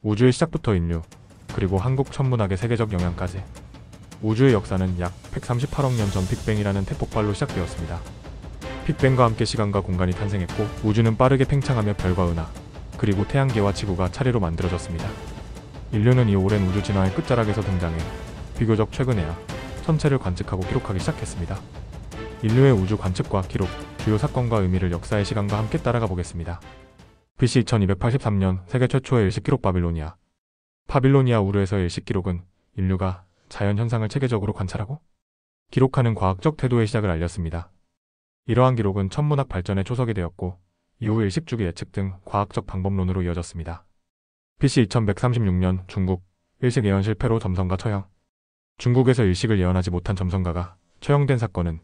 우주의 시작부터 인류, 그리고 한국 천문학의 세계적 영향까지. 우주의 역사는 약 138억 년 전 빅뱅이라는 대폭발로 시작되었습니다. 빅뱅과 함께 시간과 공간이 탄생했고 우주는 빠르게 팽창하며 별과 은하, 그리고 태양계와 지구가 차례로 만들어졌습니다. 인류는 이 오랜 우주 진화의 끝자락에서 등장해 비교적 최근에야 천체를 관측하고 기록하기 시작했습니다. 인류의 우주 관측과 기록, 주요 사건과 의미를 역사의 시간과 함께 따라가 보겠습니다. BC 2283년 세계 최초의 일식 기록 바빌로니아. 바빌로니아 우르에서의 일식 기록은 인류가 자연 현상을 체계적으로 관찰하고 기록하는 과학적 태도의 시작을 알렸습니다. 이러한 기록은 천문학 발전의 초석이 되었고 이후 일식 주기 예측 등 과학적 방법론으로 이어졌습니다. BC 2136년 중국, 일식 예언 실패로 점성가 처형. 중국에서 일식을 예언하지 못한 점성가가 처형된 사건은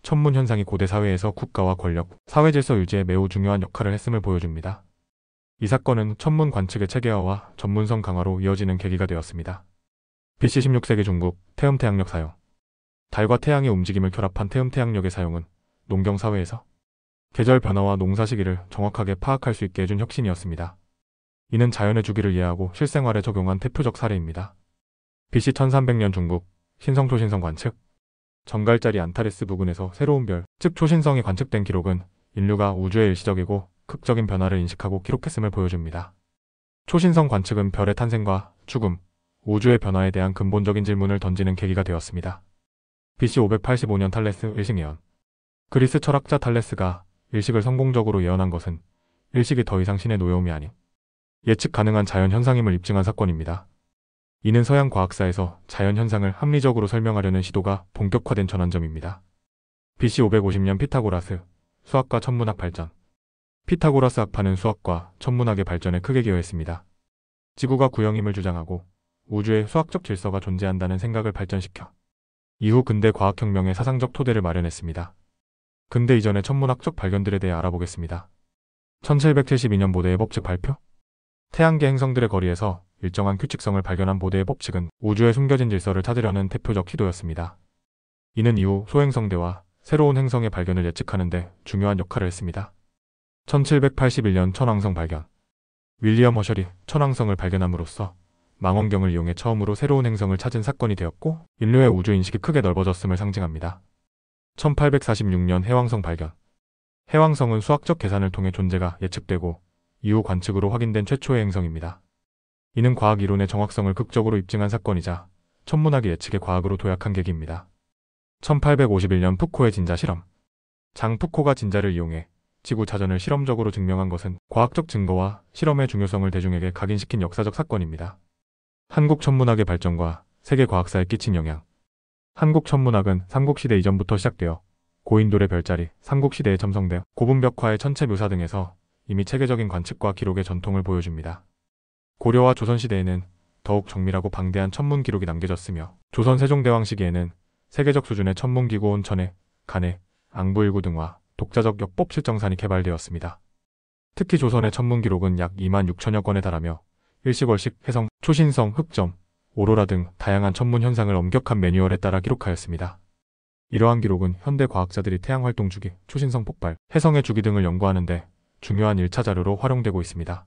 천문 현상이 고대 사회에서 국가와 권력, 사회 질서 유지에 매우 중요한 역할을 했음을 보여줍니다. 이 사건은 천문 관측의 체계화와 전문성 강화로 이어지는 계기가 되었습니다. BC 16세기 중국, 태음 태양력 사용. 달과 태양의 움직임을 결합한 태음 태양력의 사용은 농경 사회에서 계절 변화와 농사 시기를 정확하게 파악할 수 있게 해준 혁신이었습니다. 이는 자연의 주기를 이해하고 실생활에 적용한 대표적 사례입니다. BC 1300년 중국, 신성 초신성 관측. 정갈자리 안타레스 부근에서 새로운 별, 즉 초신성이 관측된 기록은 인류가 우주의 일시적이고 극적인 변화를 인식하고 기록했음을 보여줍니다. 초신성 관측은 별의 탄생과 죽음, 우주의 변화에 대한 근본적인 질문을 던지는 계기가 되었습니다. BC 585년 탈레스 일식 예언. 그리스 철학자 탈레스가 일식을 성공적으로 예언한 것은 일식이 더 이상 신의 노여움이 아닌 예측 가능한 자연 현상임을 입증한 사건입니다. 이는 서양 과학사에서 자연 현상을 합리적으로 설명하려는 시도가 본격화된 전환점입니다. BC 550년 피타고라스, 수학과 천문학 발전. 피타고라스 학파는 수학과 천문학의 발전에 크게 기여했습니다. 지구가 구형임을 주장하고 우주에 수학적 질서가 존재한다는 생각을 발전시켜 이후 근대 과학혁명의 사상적 토대를 마련했습니다. 근대 이전의 천문학적 발견들에 대해 알아보겠습니다. 1772년 보데의 법칙 발표. 태양계 행성들의 거리에서 일정한 규칙성을 발견한 보데의 법칙은 우주의 숨겨진 질서를 찾으려는 대표적 시도였습니다. 이는 이후 소행성대와 새로운 행성의 발견을 예측하는 데 중요한 역할을 했습니다. 1781년 천왕성 발견. 윌리엄 허셜이 천왕성을 발견함으로써 망원경을 이용해 처음으로 새로운 행성을 찾은 사건이 되었고 인류의 우주 인식이 크게 넓어졌음을 상징합니다. 1846년 해왕성 발견. 해왕성은 수학적 계산을 통해 존재가 예측되고 이후 관측으로 확인된 최초의 행성입니다. 이는 과학 이론의 정확성을 극적으로 입증한 사건이자 천문학의 예측의 과학으로 도약한 계기입니다. 1851년 푸코의 진자 실험. 장 푸코가 진자를 이용해 지구 자전을 실험적으로 증명한 것은 과학적 증거와 실험의 중요성을 대중에게 각인시킨 역사적 사건입니다. 한국 천문학의 발전과 세계 과학사에 끼친 영향. 한국 천문학은 삼국시대 이전부터 시작되어 고인돌의 별자리, 삼국시대의 첨성대, 고분벽화의 천체 묘사 등에서 이미 체계적인 관측과 기록의 전통을 보여줍니다. 고려와 조선시대에는 더욱 정밀하고 방대한 천문 기록이 남겨졌으며 조선 세종대왕 시기에는 세계적 수준의 천문기구 온천해, 간해, 앙부일구 등과 독자적 역법 실정산이 개발되었습니다. 특히 조선의 천문 기록은 약 2만 6천여 건에 달하며 일식월식, 해성, 초신성, 흑점, 오로라 등 다양한 천문 현상을 엄격한 매뉴얼에 따라 기록하였습니다. 이러한 기록은 현대 과학자들이 태양 활동 주기, 초신성 폭발, 해성의 주기 등을 연구하는 데 중요한 1차 자료로 활용되고 있습니다.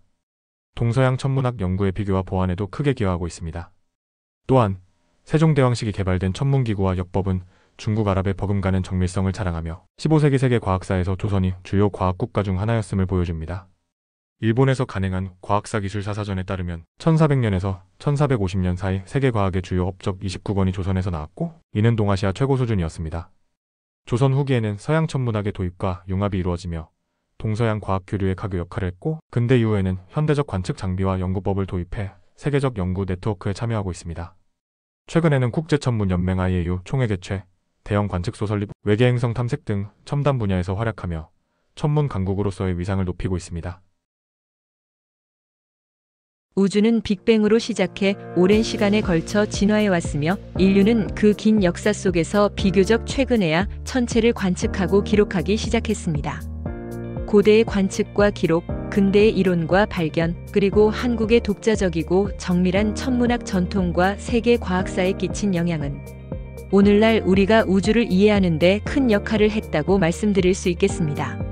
동서양 천문학 연구의 비교와 보완에도 크게 기여하고 있습니다. 또한 세종대왕 시기 개발된 천문기구와 역법은 중국 아랍의 버금가는 정밀성을 자랑하며 15세기 세계 과학사에서 조선이 주요 과학국가 중 하나였음을 보여줍니다. 일본에서 간행한 과학사 기술사 사전에 따르면 1400년에서 1450년 사이 세계 과학의 주요 업적 29건이 조선에서 나왔고 이는 동아시아 최고 수준이었습니다. 조선 후기에는 서양 천문학의 도입과 융합이 이루어지며 동서양 과학 교류의 가교 역할을 했고 근대 이후에는 현대적 관측 장비와 연구법을 도입해 세계적 연구 네트워크에 참여하고 있습니다. 최근에는 국제천문연맹 IAU 총회 개최, 대형 관측소 설립, 외계 행성 탐색 등 첨단 분야에서 활약하며 천문 강국으로서의 위상을 높이고 있습니다. 우주는 빅뱅으로 시작해 오랜 시간에 걸쳐 진화해 왔으며 인류는 그 긴 역사 속에서 비교적 최근에야 천체를 관측하고 기록하기 시작했습니다. 고대의 관측과 기록, 근대의 이론과 발견, 그리고 한국의 독자적이고 정밀한 천문학 전통과 세계 과학사에 끼친 영향은 오늘날 우리가 우주를 이해하는 데 큰 역할을 했다고 말씀드릴 수 있겠습니다.